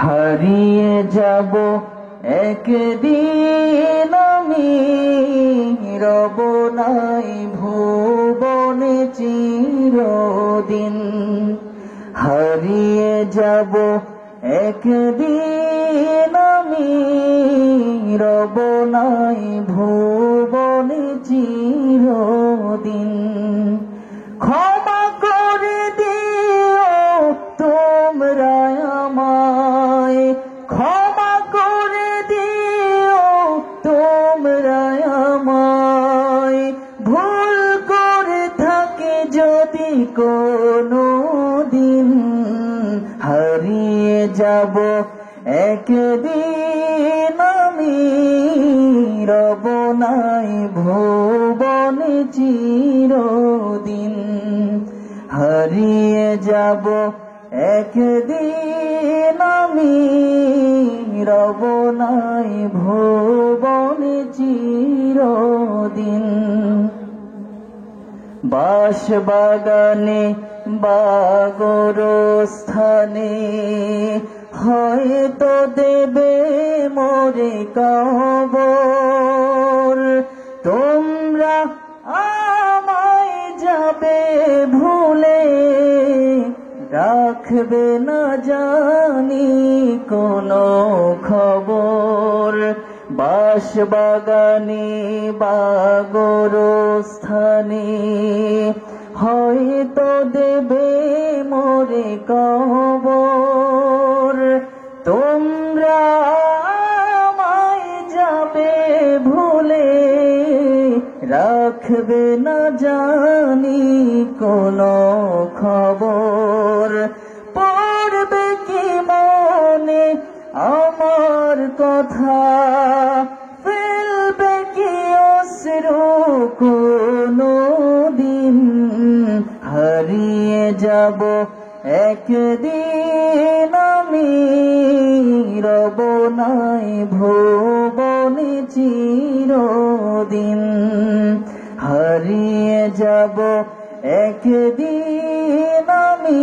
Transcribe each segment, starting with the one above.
হারিয়ে যাব একদিন আমি, রব নাই ভুবনে চিরদিন। হারিয়ে যাব একদিন আমি, রব নাই ভুবনে চিরদিন। ক্ষমা করে দিও তোমরা আমায়, ক্ষমা করে দিও তোমরা আমায়, ভুল করে থাকে যদি কোনো দিন। হারিয়ে যাব একদিন আমি, রব নাই ভুবনে চিরদিন। হারিয়ে যাব একদিন আমি, রব নাই ভুবনে চিরদিন। বাঁশবাগানে বা গোরস্থানে হয়তো দেবে মোরে কবর। তোমরা আমায় যাবে ভুলে, রাখবে না জানি কোনো খবর। বাঁশবাগানে বা গোরস্থানে হয়তো দেবে মোরে কবর। তোমরা আমায় যাবে ভুলে, রাখবে না জানি কোনো খবর। পড়বে কি মনে আমার কথা, ফেলবে কি অশ্রু কোনো দিন। হারিয়ে যাব একদিন আমি, রব নাই ভুবনে চিরদিন। হারিয়ে যাব একদিন আমি,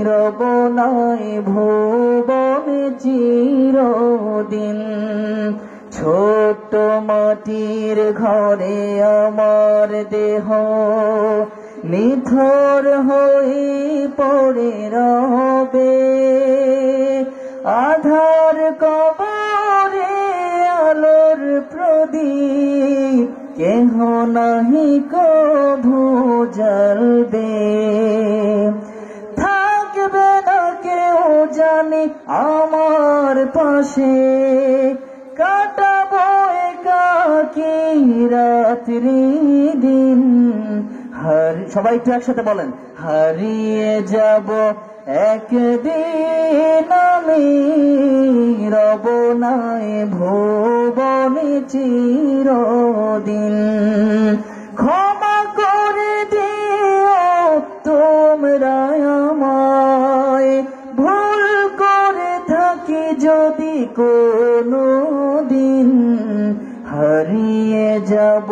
রব নাই ভুবনে চিরদিন। ছোট্ট মাটির ঘরে আমার দেহ নিথর হয়ে পড়ে রবে, আধার কবরে আলোর প্রদীপ কেহ নাহি কভু জ্বলবে। থাকবে না কেউ জানি আমার পাশে, কাটাবো একাকী রাত্রি দিন। সবাই একটু একসাথে বলেন, হারিয়ে যাব একদিন আমি, রব নাই ভুবনে চিরদিন। ক্ষমা করে দিও তোমরা আমায়, ভুল করে থাকি যদি কোনো দিন। হারিয়ে যাব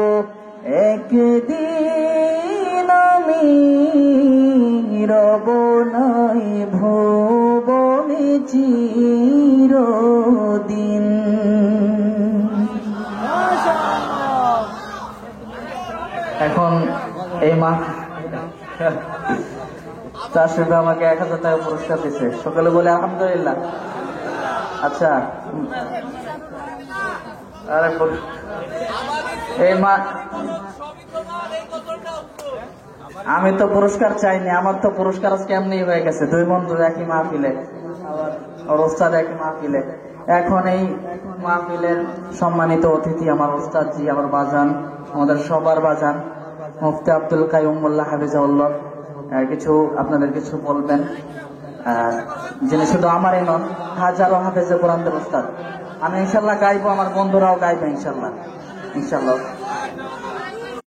একদিন আমি, রব নাই ভুবনে চিরদিন। এখন এই মা তার সঙ্গে আমাকে 1000 টাকা পুরস্কার দিচ্ছে, সকালে বলে আলহামদুলিল্লাহ। আচ্ছা, আরে এই মা, আমি তো পুরস্কার চাইনি, আমার তো পুরস্কার আজকে এমনি হয়ে গেছে। 2 বন্ধু একই মাহফিলে, আবার ওস্তাদ একই মাহফিলে। এখন এই মাহফিলের সম্মানিত অতিথি আমার ওস্তাদ জি, আমার বাজান, আমাদের সবার বাজান মুফতি আব্দুল কাইয়ুম মোল্লা হাফিজাহুল্লাহ কিছু আপনাদের কিছু বলবেন, যিনি শুধু আমারই নন, হাজারো হাফেজে কোরআনদের ওস্তাদ। আমি ইনশাল্লাহ গাইবো, আমার বন্ধুরাও গাইবে ইনশাল্লাহ। ইনশাল্লাহ